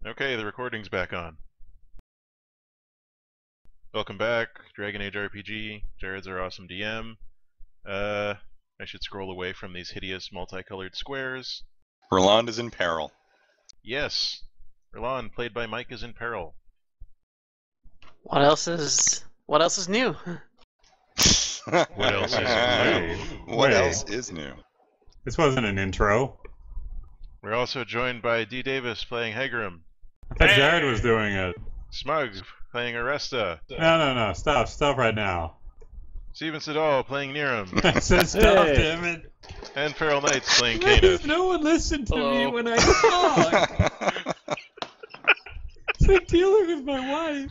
Okay, the recording's back on. Welcome back, Dragon Age RPG. Jared's our awesome DM. I should scroll away from these hideous multicolored squares. Roland is in peril. Yes, Roland, played by Mike, is in peril. What else is new? What else is new? What else is new? This wasn't an intro. We're also joined by D. Davis playing Hagram. I thought Jared was doing it. Smug playing Aresta. No. Stop right now. Steven Siddall playing Niram. I said stop, damn it. And Feral Knights playing Please, Kainev. no one listened to me Hello. when I talk. It's like dealing with my wife.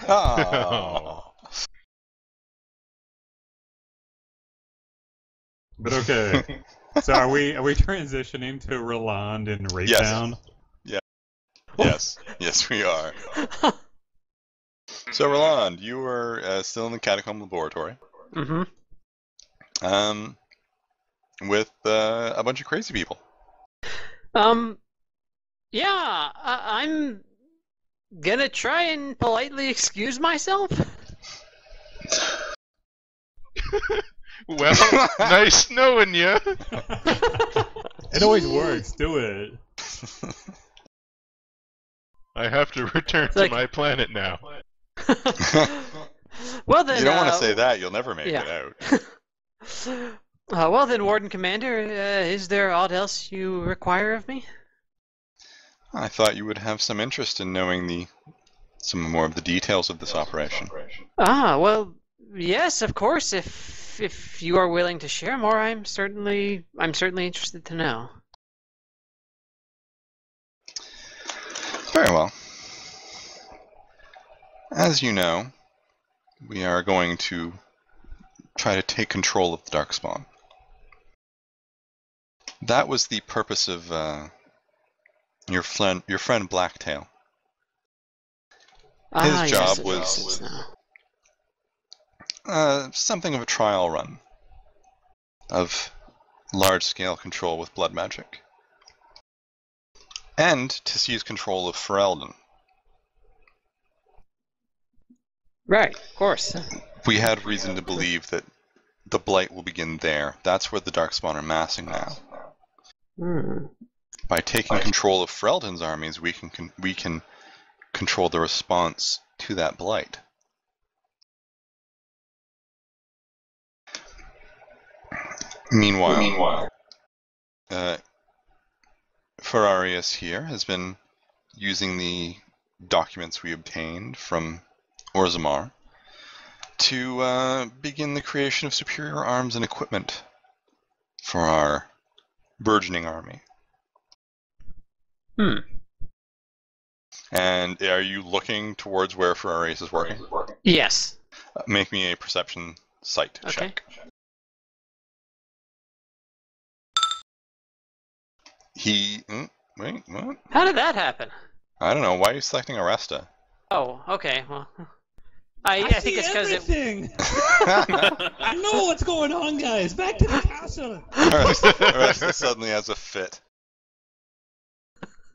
Oh. But okay. So are we transitioning to Roland in Raytown? Yes, we are. So, Roland, you are still in the Catacomb Laboratory. Mm-hmm. With a bunch of crazy people. Yeah, I'm gonna try and politely excuse myself. Well, nice knowing ya. It always works. Do it. I have to return to my planet now. Well then, You don't want to say that, you'll never make it out. Well then, warden-commander, is there aught else you require of me? I thought you would have some interest in knowing some more of the details of this operation. Well, yes, of course. If you are willing to share more, I'm certainly interested to know. Very well. As you know, we are going to try to take control of the Darkspawn. That was the purpose of your friend Blacktail. His job was something of a trial run of large-scale control with blood magic, and to seize control of Ferelden. Right, of course. We had reason to believe that the Blight will begin there. That's where the Darkspawn are massing now. By taking control of Ferelden's armies, we can control the response to that Blight. Meanwhile, Ferrarius here has been using the documents we obtained from Orzammar to begin the creation of superior arms and equipment for our burgeoning army. And are you looking towards where Ferrarius is working? Yes. Make me a perception sight check. Wait, what? How did that happen? I don't know. Why are you selecting Aresta? Oh, okay. Well, I think it's because everything. I know what's going on, guys. Back to the castle. Aresta suddenly has a fit.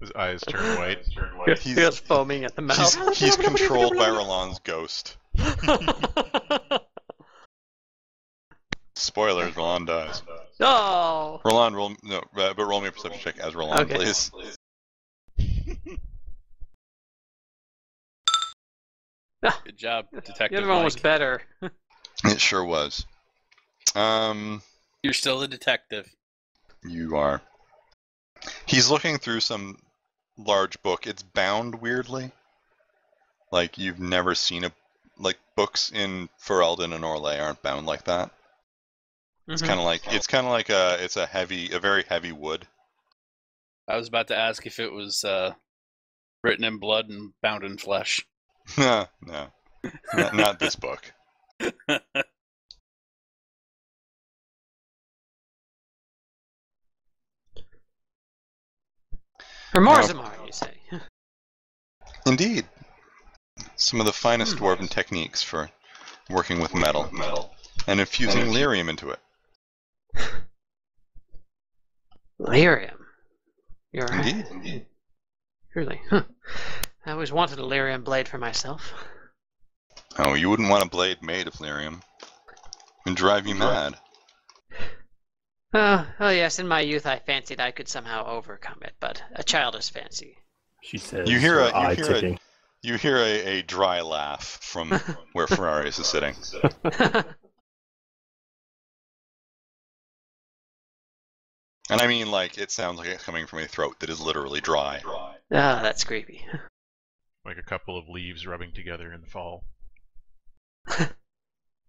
His eyes turn white. He's foaming at the mouth. He's controlled by Roland's ghost. Spoilers, Roland dies. Oh. Roland, roll me a perception check as Roland, please. Good job, Detective The other one was Mike. better. It sure was. You're still a detective. You are. He's looking through some large book. It's bound weirdly. Like you've never seen books in Ferelden and Orlais aren't bound like that. It's kind of like a very heavy wood. I was about to ask if it was written in blood and bound in flesh. No, not this book. Or Orzammar, you say? Indeed. Some of the finest dwarven techniques for working with metal and infusing lyrium into it. Lyrium. You're Indeed. Really? Huh. I always wanted a lyrium blade for myself. Oh, you wouldn't want a blade made of lyrium. It'd drive you mad. Oh yes, in my youth I fancied I could somehow overcome it, but a childish fancy. She says, You hear her a eye ticking. a dry laugh from where Ferraris is sitting. And I mean, like, it sounds like it's coming from a throat that is literally dry. Ah, that's creepy. Like a couple of leaves rubbing together in the fall.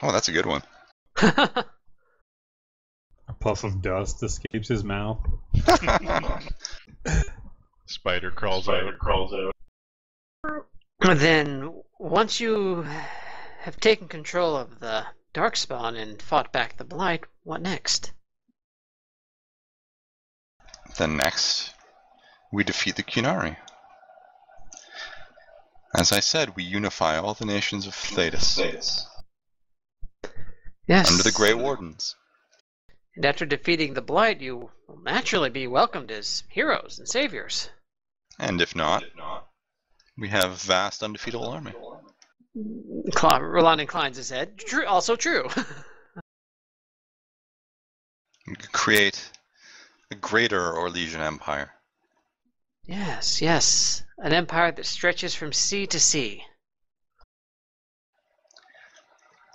Oh, that's a good one. A puff of dust escapes his mouth. Spider crawls out. Then, once you have taken control of the Darkspawn and fought back the Blight, what next? Then next, we defeat the Kunari. As I said, we unify all the nations of Thetis Yes. under the Grey Wardens. And after defeating the Blight, you will naturally be welcomed as heroes and saviors. And if not, we have a vast undefeatable army. Roland inclines his head. Also true. We could create a greater Orlesian Empire. Yes, yes. An empire that stretches from sea to sea.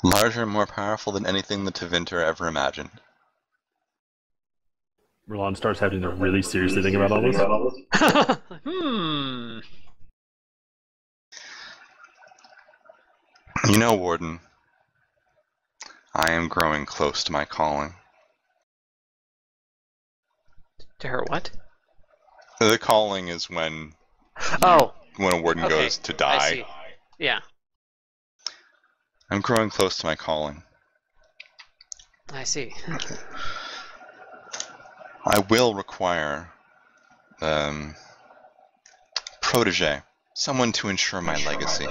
Larger and more powerful than anything the Tevinter ever imagined. Roland starts having to really seriously think about all this. You know, Warden, I am growing close to my calling. To her what? The calling is when Oh, a warden okay. goes to I die. see. Yeah, I'm growing close to my calling. I see. I will require protege, someone to ensure my legacy.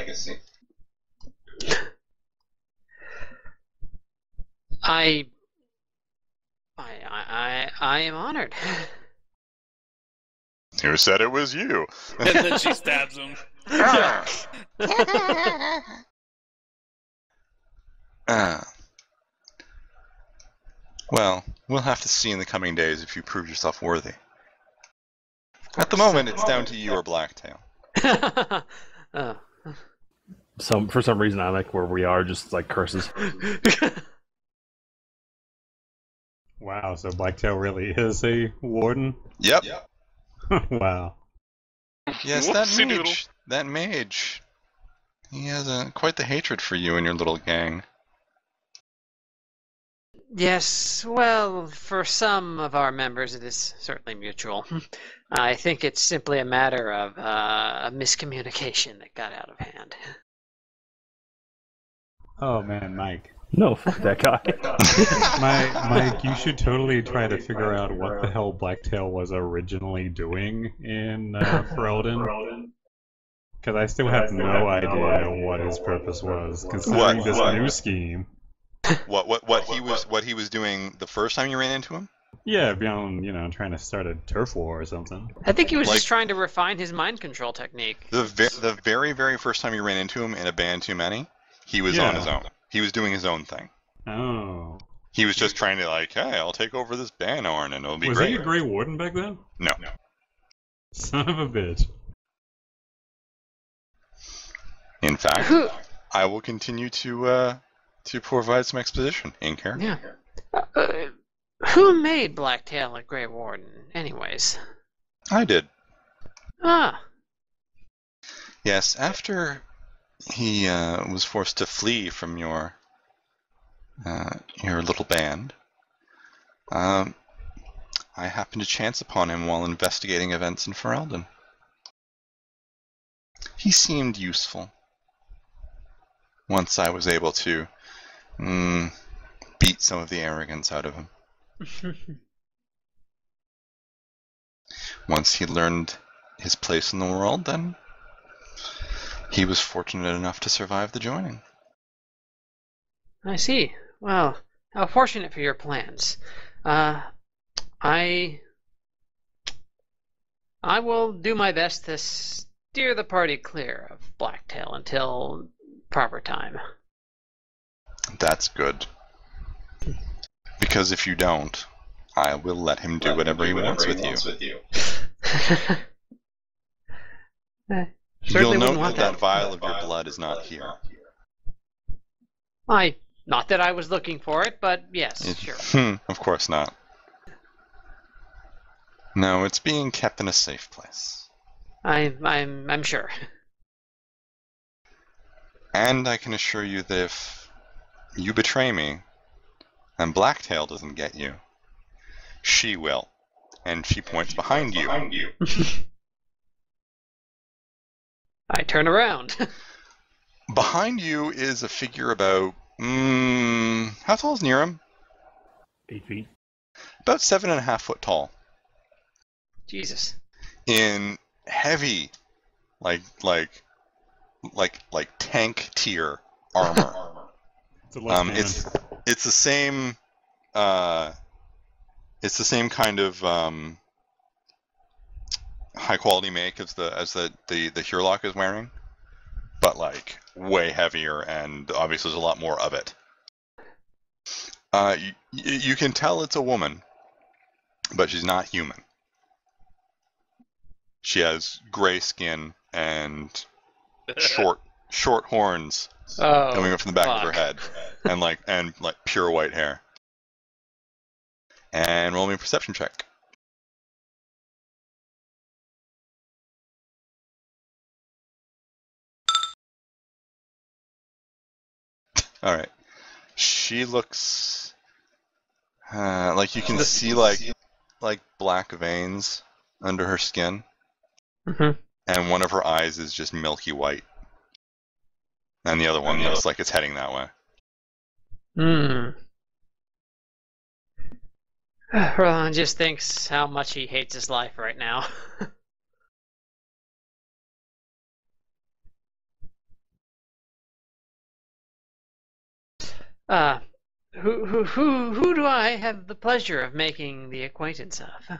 I am honored. Who said it was you? And then she stabs him. Well, we'll have to see in the coming days if you prove yourself worthy. At the moment, it's down to you or Blacktail. Oh. So for some reason, I like where we are, just like curses. Wow, so Blacktail really is a warden? Yep. Wow. Yes, Whoopsie-doodle. that mage. He has quite the hatred for you and your little gang. Yes, well, for some of our members, it is certainly mutual. I think it's simply a matter of a miscommunication that got out of hand. Oh man, Mike. No, fuck that guy. Mike, you should totally try to figure out what the hell Blacktail was originally doing in Ferelden. Because I still have no idea what his purpose was, considering this new scheme. What he was doing the first time you ran into him? Yeah, beyond, trying to start a turf war or something. I think he was Like- just trying to refine his mind control technique. The very first time you ran into him in a band too many, he was on his own. He was doing his own thing. Oh. He was just trying to hey, I'll take over this Bannorn and it'll be Was great. he a Grey Warden back then? No. Son of a bitch. In fact, Who? I will continue to provide some exposition in here. Yeah. Who made Blacktail a Grey Warden, anyways? I did. Ah, Yes, after he was forced to flee from your little band, I happened to chance upon him while investigating events in Ferelden. He seemed useful. Once I was able to beat some of the arrogance out of him. Once he learned his place in the world, then he was fortunate enough to survive the joining. I see. Well, how fortunate for your plans. I I will do my best to steer the party clear of Blacktail until proper time. That's good. Because if you don't, I will let him do whatever he wants with you. You'll note that that vial of your blood is not here. Not that I was looking for it, but yes, sure. Of course not. No, it's being kept in a safe place. I'm sure. And I can assure you that if you betray me, and Blacktail doesn't get you, she will. And she points behind you. I turn around. Behind you is a figure about, how tall is Niram? 8 feet. About 7.5 foot tall. Jesus. In heavy, like tank tier armor. It's the same kind of high quality make as the Hurlock is wearing, but like way heavier, and obviously there's a lot more of it. You can tell it's a woman, but she's not human. She has gray skin and short horns coming up from the back of her head, and like pure white hair. And roll me a perception check. All right. She looks like you can see like black veins under her skin. Mm-hmm. And one of her eyes is just milky white. And the other one looks like it's heading that way. Roland just thinks how much he hates his life right now. Who do I have the pleasure of making the acquaintance of?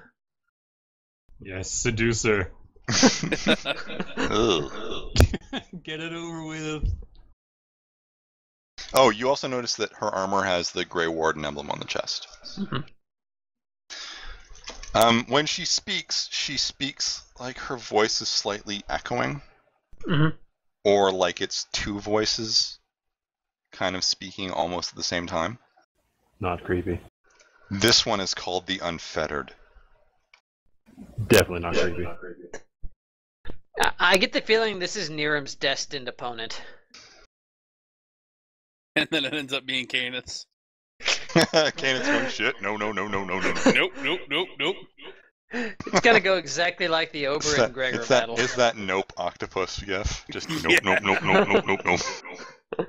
Yes, seducer. Ugh. Get it over with. Oh, you also notice that her armor has the Grey Warden emblem on the chest. Mm-hmm. When she speaks like her voice is slightly echoing. Mm-hmm. Or like it's two voices kind of speaking almost at the same time. Not creepy. This one is called the Unfettered. Definitely not creepy. I get the feeling this is Niram's destined opponent. And then it ends up being Canis. Canon's going shit. No. Nope. It's gonna go exactly like the Ober and Gregor battle. Is that nope octopus gif? Just nope.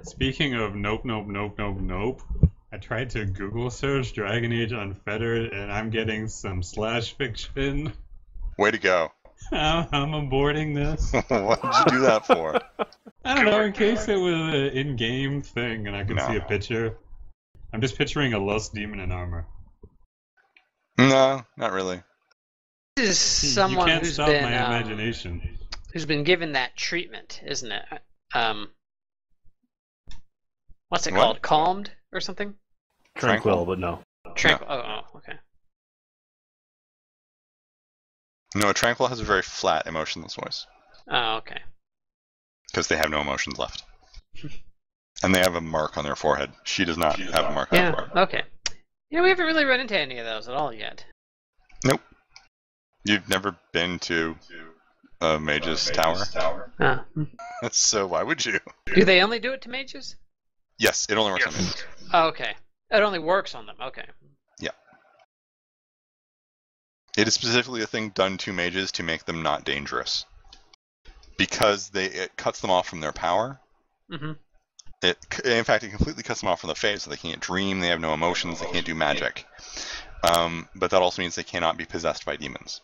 Speaking of nope, I tried to Google search Dragon Age Unfettered, and I'm getting some slash fiction. Way to go. I'm aborting this. What did you do that for? I don't know, in case it was an in-game thing and I could see a picture. I'm just picturing a Lust Demon in armor. No, not really. This is someone you can't who's stop been my imagination. who's been given that treatment, isn't it? What's it called? Calmed or something? Tranquil, but no. Tranquil. Oh, okay. No, Tranquil has a very flat, emotionless voice. Oh, okay. Because they have no emotions left. And they have a mark on their forehead. She does not have a mark on her forehead. Okay. Yeah, we haven't really run into any of those at all yet. Nope. You've never been to a mage's tower? So why would you? Do they only do it to mages? Yes, it only works on mages. Oh, okay. It only works on them. Okay. Yeah. It is specifically a thing done to mages to make them not dangerous. Because it cuts them off from their power. Mm-hmm. In fact, it completely cuts them off from the phase, so they can't dream, they have no emotions, they can't do magic. But that also means they cannot be possessed by demons.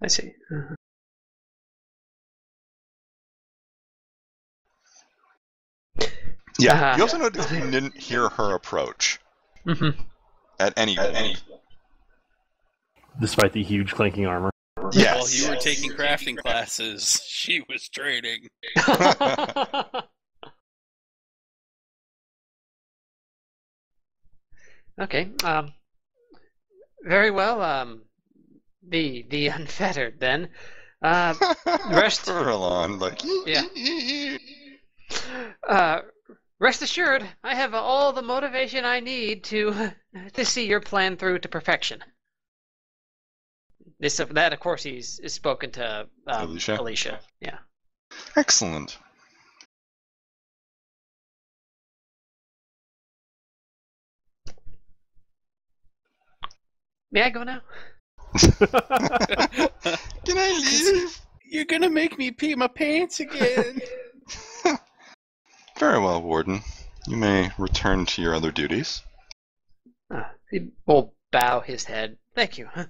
I see. Uh-huh. Yeah, you also noticed you didn't hear her approach. Mm-hmm. At any point. Despite the huge clanking armor. Yes. While you were taking crafting classes, she was trading. Okay. Very well. The unfettered then. Rest. Roland, like. Yeah. Rest assured, I have all the motivation I need to see your plan through to perfection. That of course is spoken to Alicia. Yeah. Excellent. May I go now? Can I leave? You're gonna make me pee my pants again. Very well, Warden. You may return to your other duties. He will bow his head. Thank you. And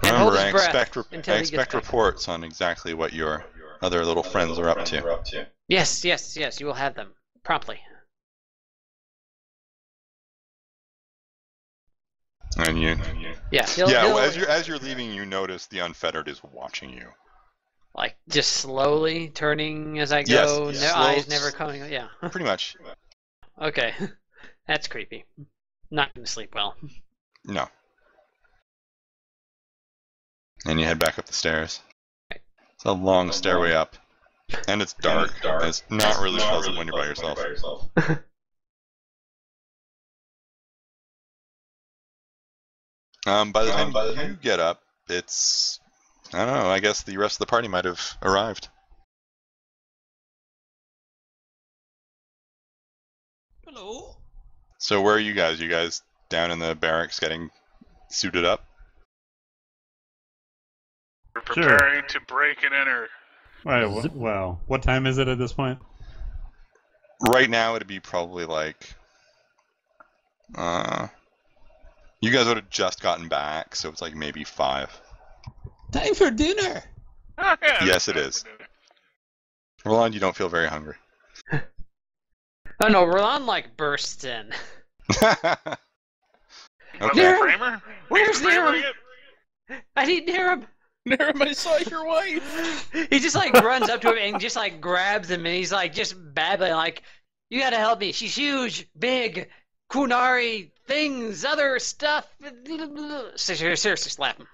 Remember, hold his I breath expect, until I he gets expect back. reports on exactly what your other little friends are up to. Yes, you will have them promptly. And you. Yeah, As you're leaving, you notice the unfettered is watching you. Like just slowly turning as I go. Yes, no slow- eyes never coming. Yeah. Pretty much. Okay, that's creepy. Not gonna sleep well. No. And you head back up the stairs. It's a long stairway up. And it's dark. And it's not really pleasant when you're by yourself. By the time you get up, it's... I don't know, I guess the rest of the party might have arrived. Hello. So where are you guys? You guys down in the barracks getting suited up? We're preparing to break and enter. Right, well, what time is it at this point? Right now it'd be probably like... you guys would have just gotten back, so it's like maybe 5. Time for dinner. Oh, yeah, Yes, it is. Roland, you don't feel very hungry. Oh no, Roland like bursts in. Okay. Nero! Kramer? Where's Kramer Nero? I need Nero. Nero, I saw your wife. He just like runs up to him and just like grabs him and he's like just babbling like, "You gotta help me. She's huge, big, kunari things, other stuff." Seriously, slap him.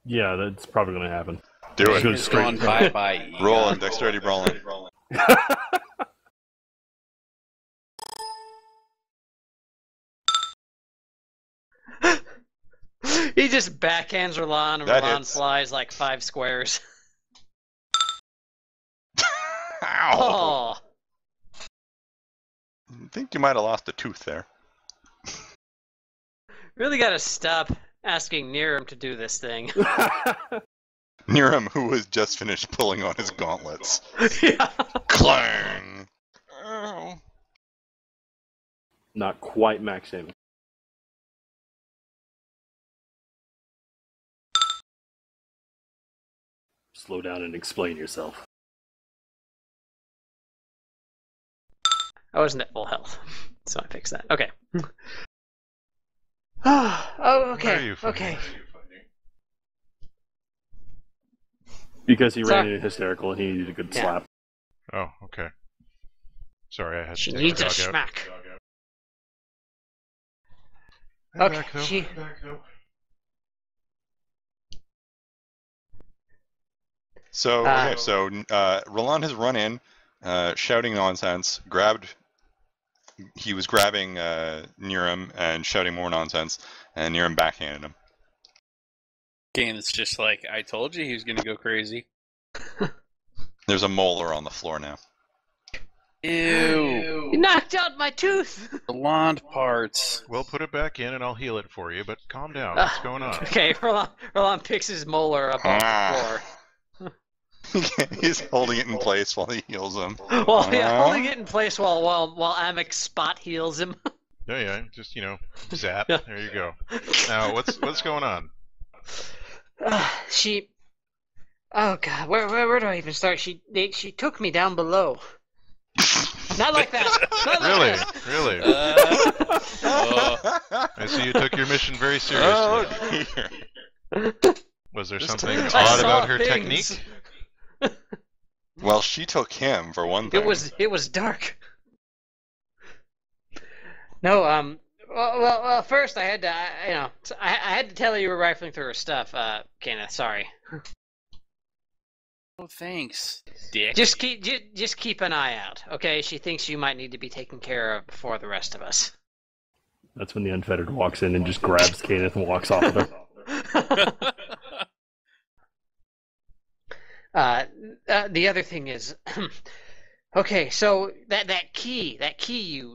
Yeah, that's probably going to happen. Do Go it. straight. Gone bye-bye. Roll dexterity brawling. He just backhands Roland and That Roland hits. flies like 5 squares. Ow! Oh. I think you might have lost a tooth there. Really gotta stop asking Niram to do this thing. Niram, who has just finished pulling on his gauntlets. Yeah. Clang! Ow. Not quite max aiming. Slow down and explain yourself. I wasn't at full health, so I fixed that. Okay. Oh, Why are okay. you fighting? Okay. Because he ran Sorry. into hysterical and he needed a good Yeah. slap. Oh, okay. Sorry, I had She to needs take a the dog out. smack. I'm Okay, back, though. she- I'm back, though. So, okay, so Roland has run in, shouting nonsense, he was grabbing Niram and shouting more nonsense, and Niram backhanded him. Again, it's just like, I told you he was gonna go crazy. There's a molar on the floor now. Ew. You knocked out my tooth! The blonde parts. We'll put it back in and I'll heal it for you, but calm down. What's going on? Okay, Roland picks his molar up off the floor. He's holding it in place while he heals him. Well, yeah, holding it in place while Amek spot heals him. Yeah, just, zap. Yeah. There you go. Now, what's going on? Oh god, where do I even start? She took me down below. Not like that. Not like Really? that. Really? Oh, I see you took your mission very Oh, seriously. dear. Was there This something time- I odd saw about her things. technique? Well, she took him for one thing. It was dark. No, well, first I had to, I had to tell her you were rifling through her stuff, Kenneth. Sorry. oh, thanks, Dick. Just keep an eye out, okay? She thinks you might need to be taken care of before the rest of us. That's when the Unfettered walks in and just grabs Kenneth and walks off with her. The other thing is, okay, so that key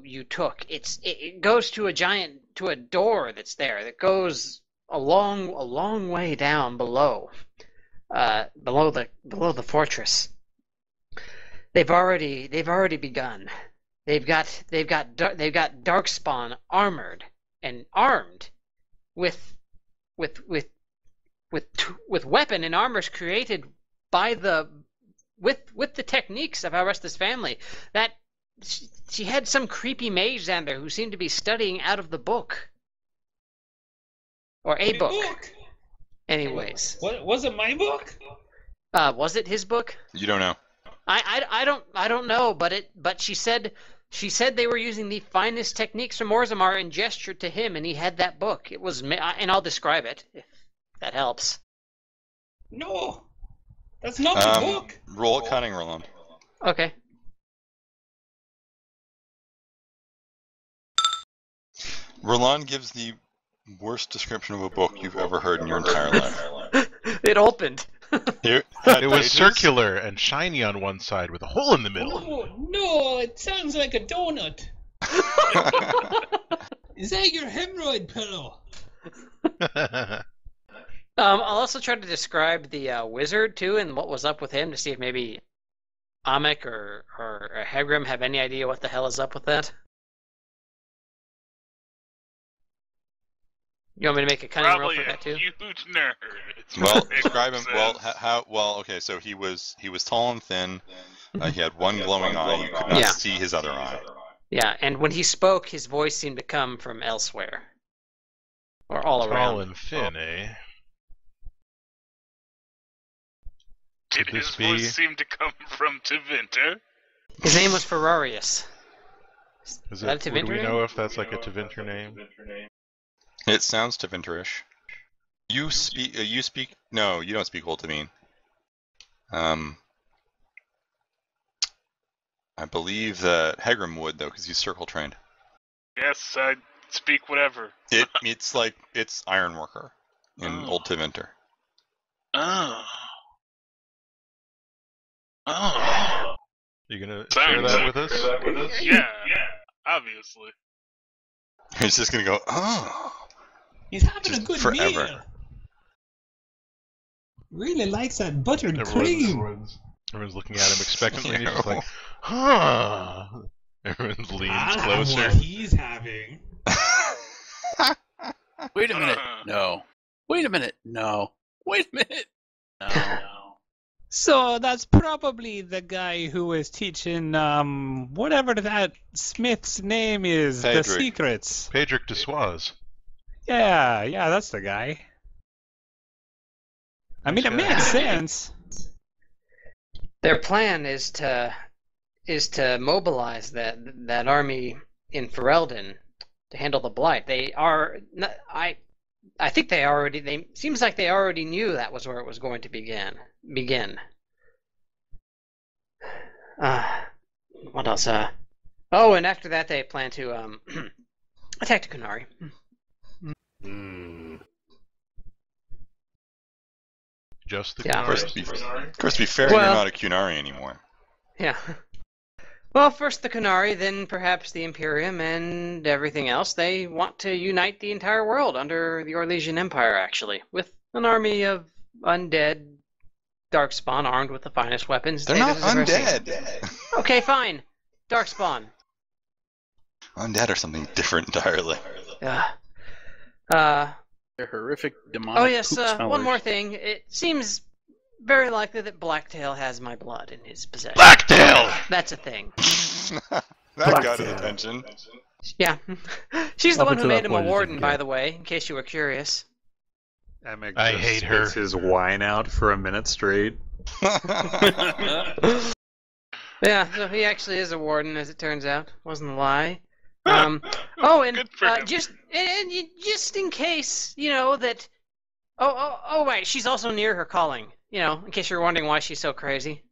you took, it goes to a door that's there that goes a long way down below the fortress. They've already begun. They've got Darkspawn armored and armed with weapon and armors created by with the techniques of Arestus family. That she had some creepy mage down there who seemed to be studying out of the book. Or a book. Anyways. What was it? My book? Was it his book? You don't know. I don't know, but she said they were using the finest techniques from Orzammar and gestured to him, and he had that book. It was, and I'll describe it if that helps. No, that's not my book. Roll at cunning, Roland. Okay. Roland gives the worst description of a book you've ever heard in your entire life. It opened. Here, It was circular and shiny on one side with a hole in the middle. No, it sounds like a donut. Is that your hemorrhoid pillow? I'll also try to describe the wizard too, and what was up with him to see if maybe Amek or Hegrim have any idea what the hell is up with that. You want me to make a cunning roll Probably for a that too? huge nerd. It's well, what describe him. says. Well, how? Well, okay. So he was tall and thin. He had one glowing eye. You could not Yeah. see his other eye. Yeah, and when he spoke, his voice seemed to come from elsewhere. Or all Tall around. and thin, eh? Did Could this his be- voice seem to come from Tevinter? His name was Ferrarius. Is that a it, do we Tevinter know name? if that's like a Tevinter name? It sounds Tevinterish. You speak. You speak. No, you don't speak Old Tevin. I believe that Hegrim would though, because he's circle trained. Yes, I speak whatever. It's Ironworker in Oh. Old Tevinter. Oh. Oh. You gonna share that with us? Yeah, obviously. He's just gonna go. Oh. He's having Just a good forever. meal. Really likes that buttered cream. Everyone's looking at him expectantly. And he's just No. like, huh. Everyone leans I'll have closer. what he's having. Wait a minute. No. Wait a minute. No. Wait a minute. No. So that's probably the guy who was teaching whatever that Smith's name is, the Pedrick. secrets. Pedrick de Soise. Yeah, that's the guy. I mean, it Okay. makes sense. Their plan is to mobilize that army in Ferelden to handle the blight. They are. I think they already. They seems like they already knew that was where it was going to begin. What else? Oh, and after that they plan to attack the Kunari. Just the Yeah. Of course, Kunari? to be fair, Well- you're not a Kunari anymore. Yeah. Well, first the Kunari, then perhaps the Imperium and everything else. They want to unite the entire world under the Orlesian Empire, actually, with an army of undead Darkspawn armed with the finest weapons. They're Hey, not this is interesting. undead. Okay, fine. Darkspawn. Undead are something different entirely. Uh, They're horrific demonic. oh yes, poop one smellers. more thing. It seems very likely that Blacktail has my blood in his possession. Blacktail! That's a thing. That got his attention. Yeah. She's the Up one who until made that him a point, it's warden, okay. by the way, in case you were curious. Emek I just hate her. spits his wine out for a minute straight. Yeah, so he actually is a warden, as it turns out. Wasn't a lie. Oh, and Good for him. just in case, you know that. Oh, right. She's also near her calling. You know, in case you're wondering why she's so crazy.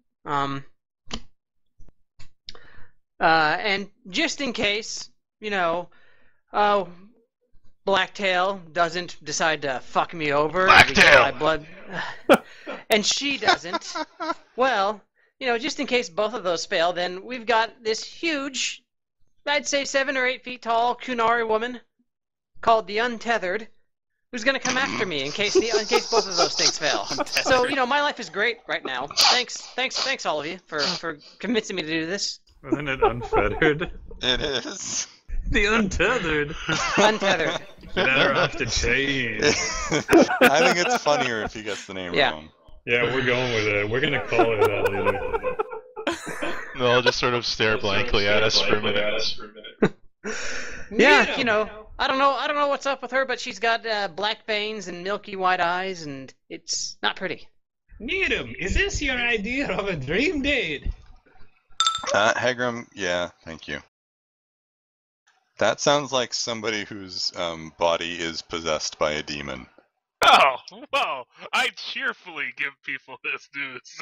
And just in case, you know, Blacktail doesn't decide to fuck me over. Blacktail! My blood, and she doesn't. Well, you know, just in case both of those fail, then we've got this huge, I'd say 7 or 8 feet tall Kunari woman called the Untethered, who's gonna come after me in case both of those things fail. So, you know, my life is great right now. Thanks all of you for convincing me to do this. Isn't it unfettered? It is. The untethered. Untethered. Better off to change. I think it's funnier if he gets the name Yeah. wrong. Yeah, we're going with it. We're gonna call it that later. They'll just sort of stare blankly at us for a minute. Yeah, you know, I don't know what's up with her, but she's got black veins and milky white eyes, and it's not pretty. Needham, is this your idea of a dream date? Hegram, yeah, thank you. That sounds like somebody whose body is possessed by a demon. Oh, well, I cheerfully give people this news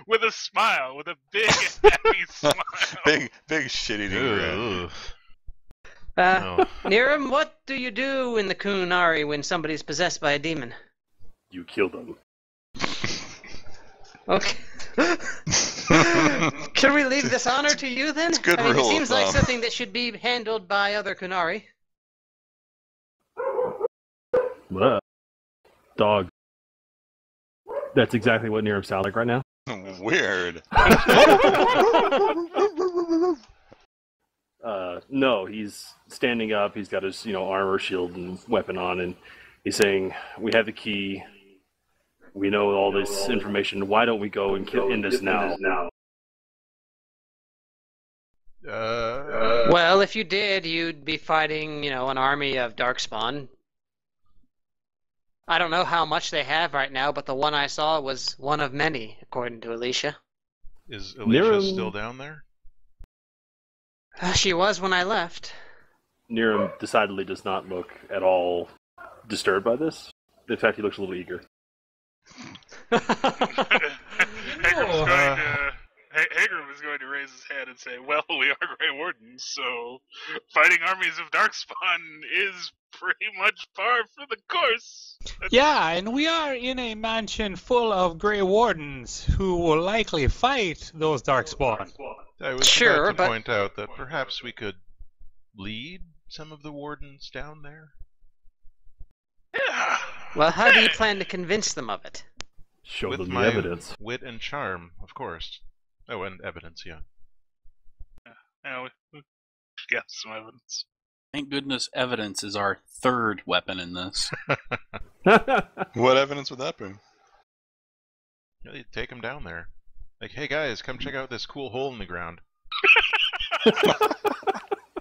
with a smile, with a big, happy smile. Big shit-eating grin. Ugh. No. Niram, what do you do in the Kunari when somebody's possessed by a demon? You killed him. Okay. Can we leave this honor to you then? It's a good I mean, rule it of seems like thumb. something that should be handled by other Kunari. Dog. That's exactly what Niram sounds like right now. Weird. No, he's standing up. He's got his, armor, shield, and weapon on, and he's saying, "We have the key. We know all this information. Why don't we go and end this now?" Well, if you did, you'd be fighting, an army of Darkspawn. I don't know how much they have right now, but the one I saw was one of many, according to Alicia. Is Alicia Niram- still down there? She was when I left. Niram decidedly does not look at all disturbed by this. In fact, he looks a little eager. Hager was going to raise his hand and say, "Well, we are Grey Wardens, so fighting armies of Darkspawn is pretty much par for the course." Yeah, and we are in a mansion full of Grey Wardens who will likely fight those Darkspawn. I was Sure, about to but- point out that perhaps we could lead some of the wardens down there. Yeah. Well, how do you plan to convince them of it? Show With them the my evidence. wit and charm, of course. Oh, and evidence, yeah. Yeah, we got some evidence. Thank goodness evidence is our third weapon in this. What evidence would that be? Yeah, you take them down there. Like, hey guys, come check out this cool hole in the ground.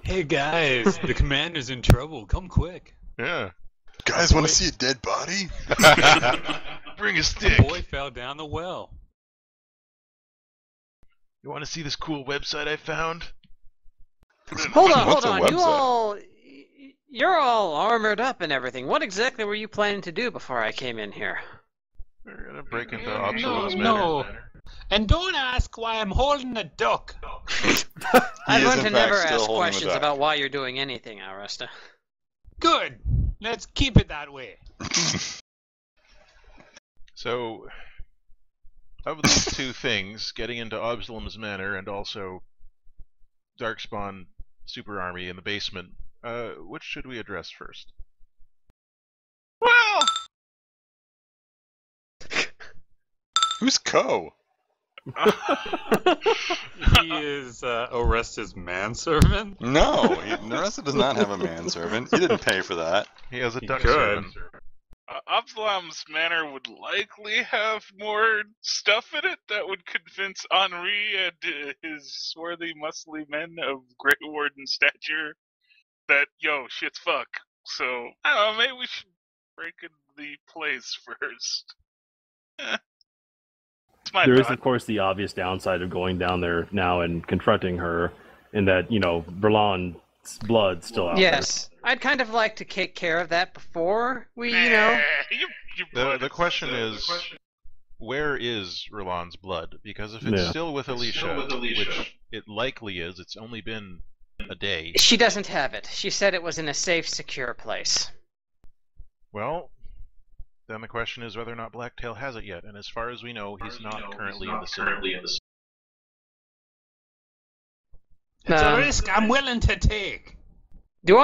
Hey guys, the commander's in trouble. Come quick. Yeah. Guys, want to see a dead body? Bring a The stick. boy fell down the well. You want to see this cool website I found? Hold on, What's hold a on. website? You're all armored up and everything. What exactly were you planning to do before I came in here? We're gonna break into Obsolum's no. manor. And don't ask why I'm holding a duck. I've is, learned in to fact, never still ask holding the questions duck. about why you're doing anything, Aresta. Good. Let's keep it that way. So, of these two things, getting into Obsolum's manor and also Darkspawn super army in the basement, which should we address first? Well, Who's Co? He is Oresta's manservant. No, Narissa does not have a manservant. He didn't pay for that. He has a He duck could. servant. Absalom's manor would likely have more stuff in it that would convince Henri and his swarthy, muscly men of Grey Warden stature that, yo, shit's fuck. So, I don't know, maybe we should break into the place first. It's my There is, thought. of course, the obvious downside of going down there now and confronting her, in that, Verlon's blood's still out Yes, I'd kind of like to take care of that before we, The question is, where is Roland's blood? Because if it's Yeah. still with Alicia, which it likely is, it's only been a day. She doesn't have it. She said it was in a safe, secure place. Well, then the question is whether or not Blacktail has it yet, and as far as we know, he's not currently in the city. It's a risk I'm willing to take. Did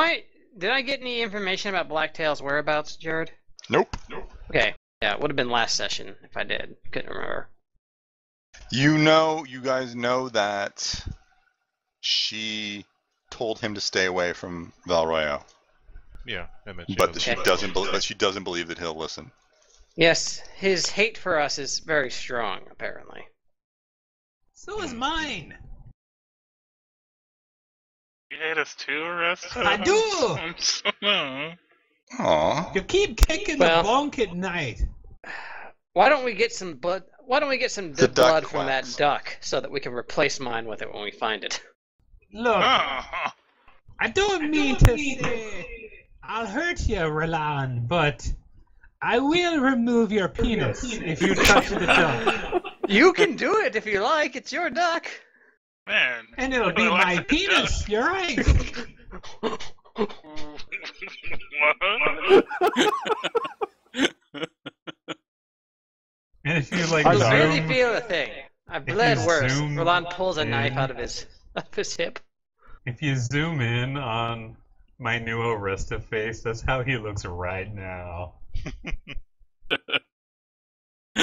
I get any information about Blacktail's whereabouts, Jared? Nope. Okay. Yeah, it would have been last session if I did. Couldn't remember. You guys know that she told him to stay away from Valroyo, Yeah, and that she but doesn't she doesn't believe that he'll listen. Yes, his hate for us is very strong, apparently. So is mine. You hate us too, Russ? I do. I'm so... Aww. You keep kicking Well- the bunk at night. Why don't we get some blood? Why don't we get some The duck blood from that quacks. duck so that we can replace mine with it when we find it? Look, I don't mean to say I'll hurt you, Roland, but I will remove your penis if you touch the duck. You can do it if you like. It's your duck. Man. And it'll be Well, my that's- penis. You're right. What? And if you like I zoom, really feel the thing. I've If bled you worse. zoom Roland pulls a knife in- out of his hip. if you zoom in on my new Arista face, that's how he looks right now.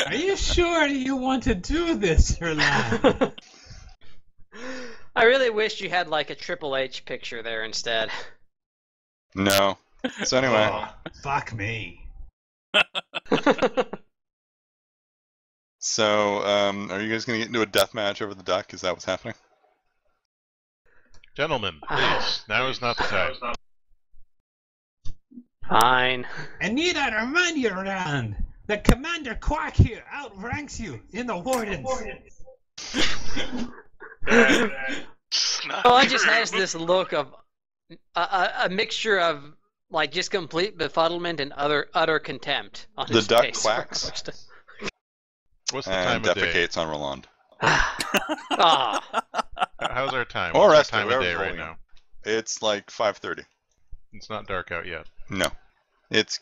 Are you sure you want to do this, Roland? I really wish you had like a Triple H picture there instead. No. So anyway, Oh, fuck me. so are you guys gonna get into a death match over the duck? Is that what's happening? Gentlemen, please, now is not the time. Fine. I need to remind you, Roland, that Commander Quack here outranks you in the Wardens. It's not Oh, I just true. has this look of a mixture of like just complete befuddlement and utter contempt on The his duck face. quacks. What's the And time of day? defecates on Roland. Ah, How's our time? Or What's rest our of time of it, day whatever's right rolling now? It's like 5:30. It's not dark out yet. No. It's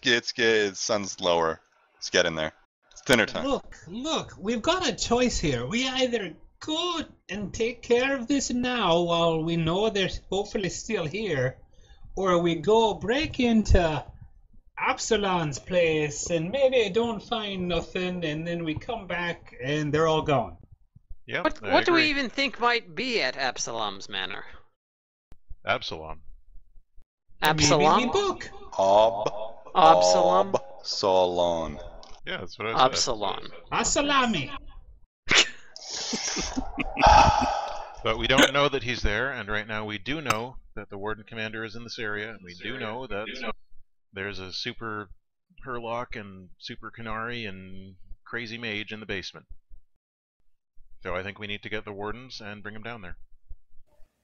sun's lower. It's getting there. It's dinner time. Look, we've got a choice here. We either go and take care of this now while we know they're hopefully still here, or we go break into Absalon's place and maybe don't find nothing, and then we come back and they're all gone. Yep. I what do we agree. even think might be at Absalom's manor? Absalom. Absalom? Maybe we book. Absalom? Absalon. Yeah, that's what I said. Absalom. Asalami. But we don't know that he's there, and right now we do know that the warden-commander is in this area, and we do know that there's a super Herlock and super Canary and crazy mage in the basement. So I think we need to get the wardens and bring them down there.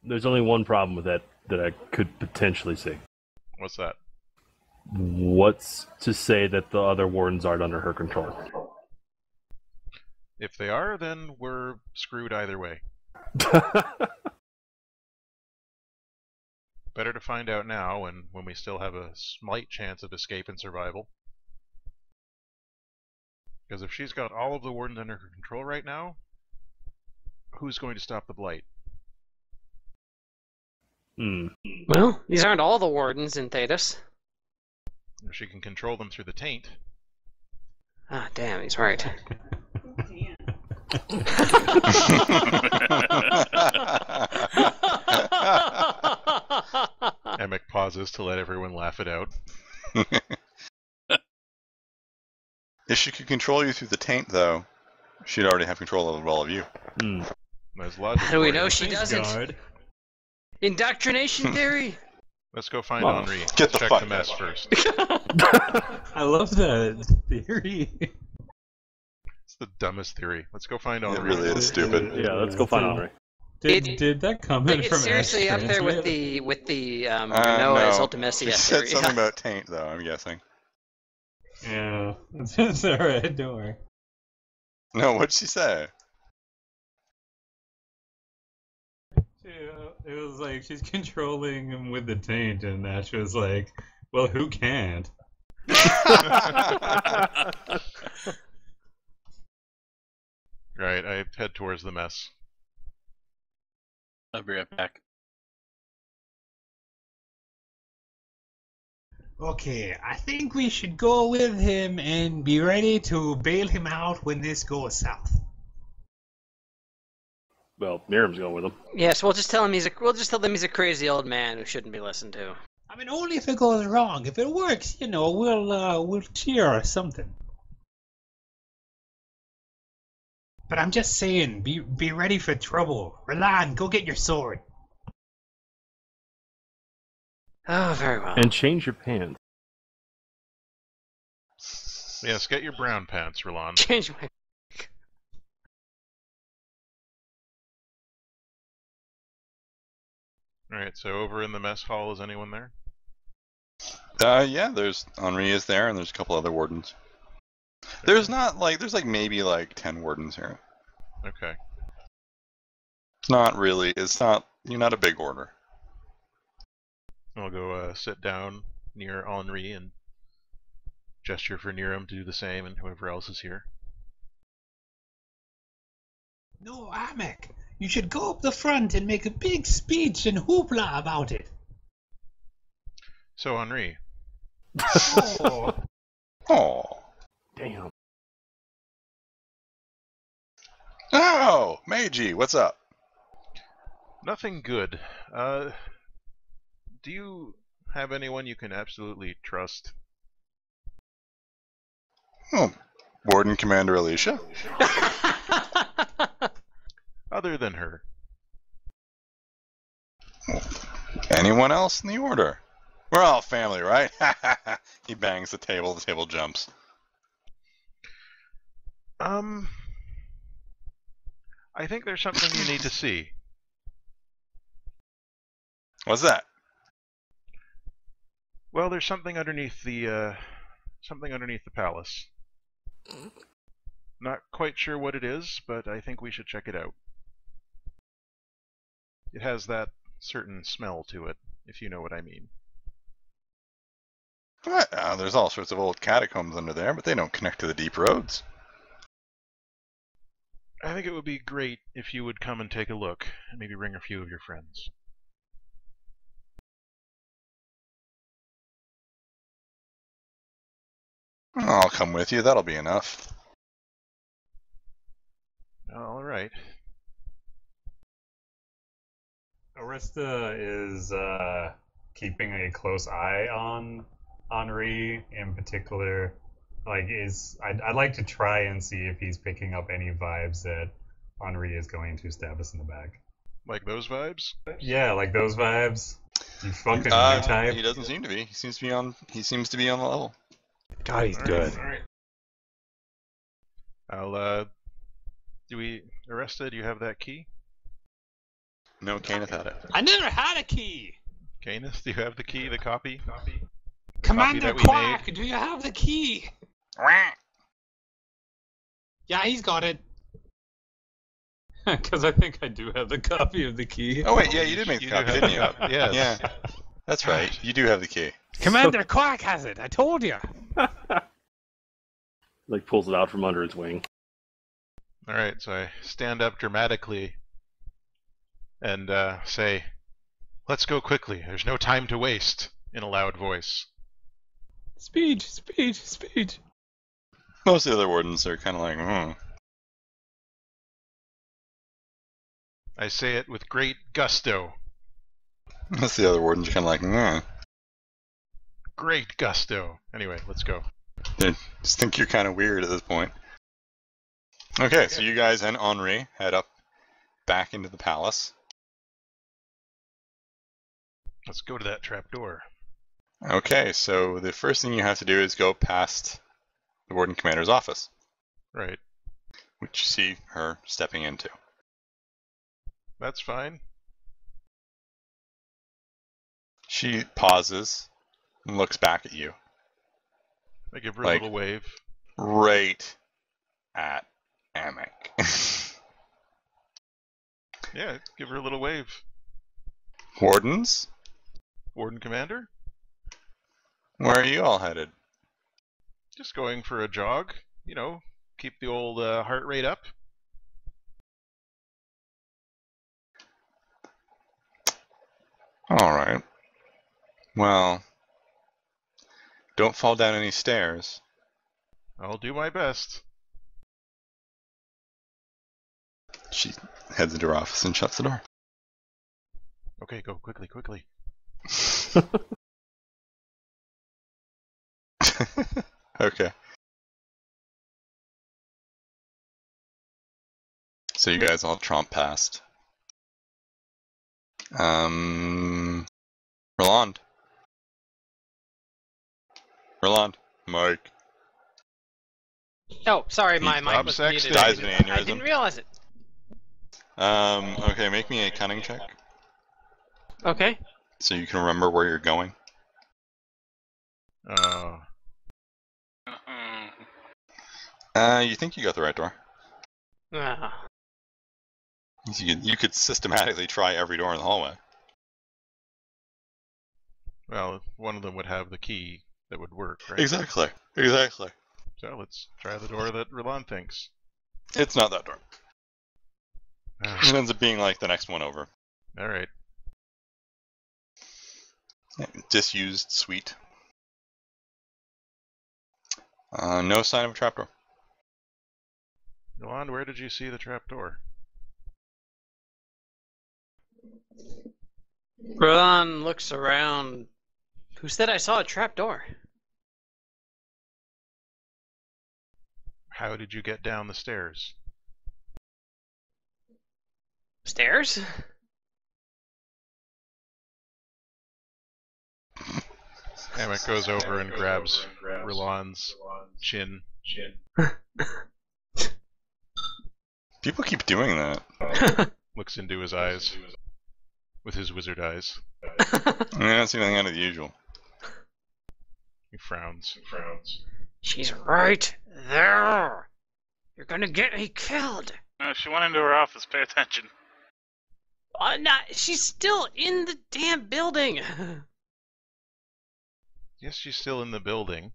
There's only one problem with that I could potentially see. What's that? What's to say that the other wardens aren't under her control? If they are, then we're screwed either way. Better to find out now when we still have a slight chance of escape and survival. Because if she's got all of the wardens under her control right now, who's going to stop the blight? Well, these aren't all the wardens in Thetis. If she can control them through the taint. Ah, damn, he's right. Emic pauses to let everyone laugh it out. If she could control you through the taint, though, she'd already have control over all of you. There's logic. How do we for know you. she doesn't? Guard. Indoctrination theory. Let's go find Well, Henri. get the Check fuck the mess out. first. I love that theory. It's the dumbest theory. Let's go find It Henri. really is stupid. Yeah, let's go find Henri. Did that come in It's from seriously Ash up there with Transmit? the No. Noah's Ultimacia She said theory. something about taint, though, I'm guessing. Yeah, it's a red door. No, what'd she say? It was like she's controlling him with the taint, and Ash was like, "Well, who can't?" Right, I head towards the mess. I'll be right back. Okay, I think we should go with him and be ready to bail him out when this goes south. Well, Miriam's going with him. Yes, we'll just tell him he's a crazy old man who shouldn't be listened to. I mean, only if it goes wrong. If it works, you know, we'll cheer or something. But I'm just saying, be ready for trouble. Roland, go get your sword. Oh, very well. And change your pants. Yes, get your brown pants, Roland. Change my. Alright, So over in the mess hall, is anyone there? yeah, there's Henri is there, and there's a couple other wardens. There's not like there's like maybe like 10 wardens here. Okay. It's not really. It's not. You're not a big order. I'll go sit down near Henri and gesture for Niram to do the same, and whoever else is here. No, Amek, you should go up the front and make a big speech and hoopla about it. So Henri, Oh, Oh. Damn. Oh, Meiji, what's up? nothing good. Do you have anyone you can absolutely trust? Oh, warden-commander Alicia. Other than her. Anyone else in the order? We're all family, right? He bangs the table jumps. I think there's something you need to see. What's that? Well, there's something underneath the palace. Not quite sure what it is, but I think we should check it out. It has that certain smell to it, if you know what I mean. There's all sorts of old catacombs under there, but they don't connect to the deep roads. I think it would be great if you would come and take a look, and maybe bring a few of your friends. I'll come with you, that'll be enough. All right. Arista is keeping a close eye on Henri in particular. Like, I'd like to try and see if he's picking up any vibes that Henri is going to stab us in the back. Like those vibes? Yeah, like those vibes. You fucking new type. He doesn't seem to be. He seems to be on the level. God, he's good. I'll, Aresta, do you have that key? No, Kenneth had it. I never had a key. Canis, do you have the key, the copy? Commander that we Quack, do you have the key? Yeah, he's got it. Because I think I do have the copy of the key. Oh wait, yeah, you did make the You copy, do have didn't the you? copy, yes. Yeah, that's right. You do have the key. Commander Quack has it. I told you. Like pulls it out from under its wing. Alright, so I stand up dramatically and say, "Let's go quickly, there's no time to waste," in a loud voice. Speech, speech, speech. Most of the other wardens are kind of like, I say it with great gusto. Most of the other wardens are kind of like, Great gusto. Anyway, let's go. They just think you're kind of weird at this point. Okay, so you guys and Henri head up back into the palace. Let's go to that trap door. Okay, so the first thing you have to do is go past the warden-commander's office, Right. which you see her stepping into. That's fine. She pauses and looks back at you, I give her Like- a little wave. right at Amek. Yeah, give her a little wave. Wardens? Warden-commander? Where are you all headed? Just going for a jog. You know, keep the old heart rate up. Alright. Well, don't fall down any stairs. I'll do my best. She heads into her office and shuts the door. Okay, go quickly, quickly. Okay. So you guys all tromp past. Roland. Roland. Mike. Oh, sorry, my He- mic Bob was Saxton. muted. Dies of an I aneurysm. didn't realize it. Okay, make me a cunning check Okay. so you can remember where you're going. Uh-huh. You think you got the right door. Ah. You could systematically try every door in the hallway. Well, one of them would have the key that would work, right? Exactly. So let's try the door that Roland thinks. It's not that door. Ah, It ends up being like the next one over. all right. Disused suite. No sign of a trapdoor. Roland, where did you see the trap door? Roland looks around. Who said I saw a trap door? How did you get down the stairs? Stairs? Emmett goes over and grabs Roland's chin. People keep doing that. Looks into his eyes with his wizard eyes. I don't see anything out of the usual. He frowns. She's right there. You're gonna get me killed. She went into her office. Pay attention. No, she's still in the damn building. Yes, she's still in the building.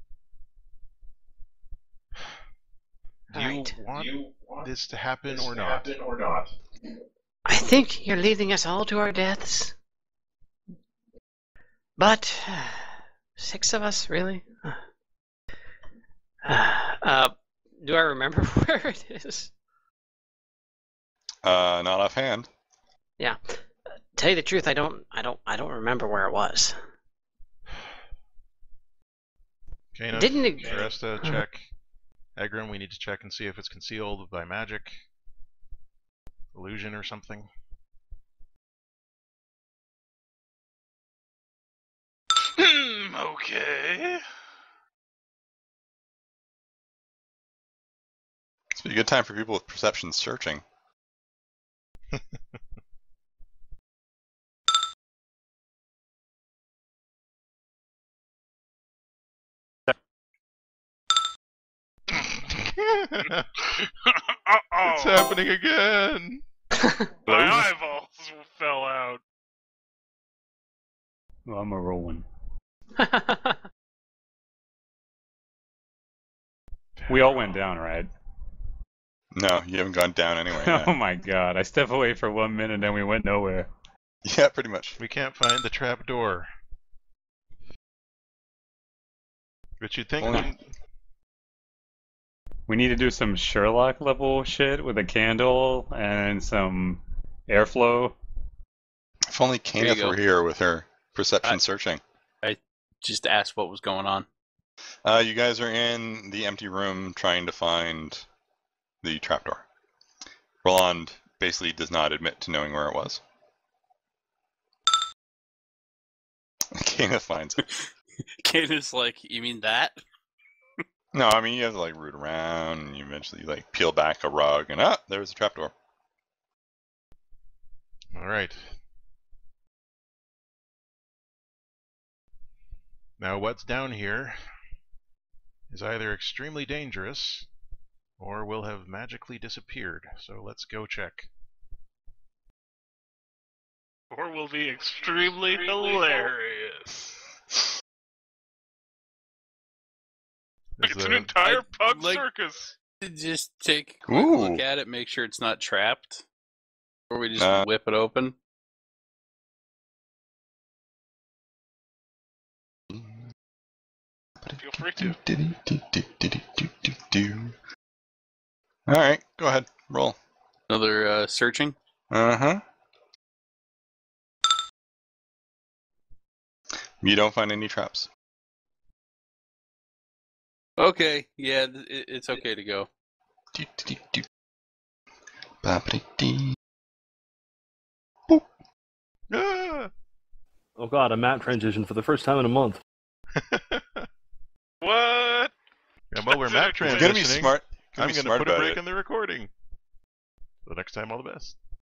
Do you Alright. want this to happen or not? I think you're leading us all to our deaths. But 6 of us, really? Do I remember where it is? Not offhand. Yeah. Tell you the truth, I don't remember where it was. Okay, enough. Didn't it? For us to check. Egram, we need to check and see if it's concealed by magic, illusion, or something. Okay. It's a good time for people with perception searching. Uh-oh. It's happening again! My eyeballs fell out. Well, I'm a rolling. We all went down, right? No, you haven't gone down anyway. Oh yet. my god, I stepped away for 1 minute and then we went nowhere. Yeah, pretty much. We can't find the trap door. But you'd think Only- when- We need to do some Sherlock level shit with a candle and some airflow. If only Here you Kenneth go. were here with her perception I- searching. Just asked what was going on. You guys are in the empty room trying to find the trapdoor. Roland basically does not admit to knowing where it was. Kenneth finds it. Kana's like, you mean that? No, I mean, you have to like root around and you eventually like peel back a rug and there's a trapdoor. Alright. Now what's down here is either extremely dangerous or will have magically disappeared, so let's go check. Or will be extremely hilarious. Is It's an the- entire I'd pug like- circus. Just take a quick look at it, make sure it's not trapped. Or we just whip it open. Feel free to. Alright, go ahead. Roll. Another searching. Uh-huh. You don't find any traps. Okay, yeah, it's okay to go. Ah! Oh god, a map transition for the first time in a month. What? And while we're map It's It's gonna be transitioning, smart. I'm Be going to smart put a about break it. in the recording. So next time, all the best.